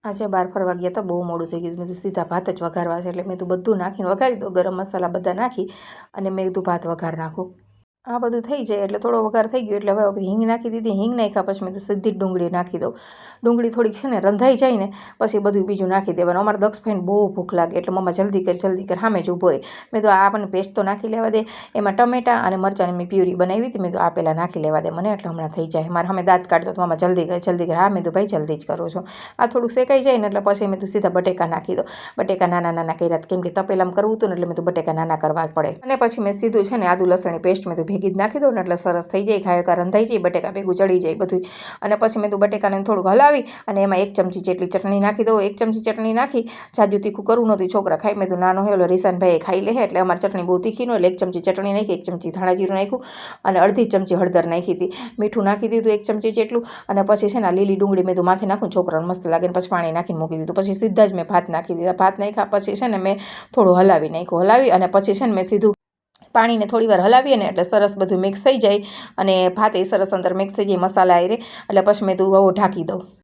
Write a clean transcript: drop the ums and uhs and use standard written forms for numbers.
આજે બહાર ફરવા ગયા હતા, બહુ મોડું થઈ ગયું. મેં કીધું સીધા ભાત જ વઘારવા છે, એટલે મેં કીધું બધું નાખીને વઘારી દો, ગરમ મસાલા બધા નાખી અને મેં કીધું ભાત વઘાર નાખું. આ બધું થઈ જાય એટલે થોડો વઘાર થઈ ગયો એટલે હવે હિંગ નાખી દીધી. હિંગ નાખ્યા પછી મેં તો સીધી જ ડુંગળી નાખી દઉં. ડુંગળી થોડીક છે ને રંધાઈ જાય ને પછી બધું બીજું નાખી દેવાનું. અમારા દક્ષભાઈને બહુ ભૂખ લાગે એટલે મમ્મા જલ્દી કર સામે જ ઊભો રહે. મેં તો આ પણ પેસ્ટ તો નાખી લેવા દે. એમાં ટમેટા અને મરચાંની મેં પ્યુરી બનાવી હતી. મેં તો આ પહેલાં નાખી લેવા દે મને, એટલે હમણાં થઈ જાય. મારે સામે દાંત કાઢતો તો મમ્મા જલ્દી કર. હા મેં તો ભાઈ જલ્દી જ કરું છું. આ થોડુંક શેકાઈ જાય ને એટલે પછી મેં તો સીધા બટેકા નાખી દો. બટેકા નાના નાના કર્યા, કેમ કે તપેલામાં કરવું હતું ને એટલે મેં તો બટેકા નાના કરવા પડે. અને પછી મેં સીધું છે ને આદુ લસણની પેસ્ટ મેં તો ભેગી જ નાખી દઉં ને એટલે સરસ થઈ જાય. ખાયો રંધાઈ જાય, બટેકા ભેગું ચડી જાય બધું. અને પછી મેં તો બટેકાને થોડુંક હલાવી અને એમાં 1 ચમચી જેટલી ચટણી નાખી દઉં. 1 ચમચી ચટણી નાખી. જાજુ તીખું કરવું નહોતું, છોકરા ખાઈ. મેં તો નાનો હે ઓલો રીસાનભાઈ ખાઈ લે એટલે અમારી ચટણી બહુ તીખી ન એટલે 1 ચમચી ચટણી નાખી, 1 ચમચી ધાણા જીરું નાખ્યું અને અડધી ચમચી હળદર નાખી હતી. મીઠું નાખી દીધું 1 ચમચી જેટલું. અને પછી છે ને લીલી ડુંગળી મેં તો માથે નાખું, છોકરાને મસ્ત લાગે. ને પછી પાણી નાખીને મૂકી દીધું. પછી સીધા જ મેં ભાત નાખી દીધા. ભાત નાખ્યા પછી છે ને મેં થોડું હલાવી નાખ્યું. હલાવી અને પછી છે ને મેં સીધું પાણીને થોડી વાર હલાવીએ ને એટલે સરસ બધું મિક્સ થઈ જાય અને ભાત એ સરસ અંદર મિક્સ થઈ જાય મસાલા એટલે પછી મેં તું ઢાંકી દઉં.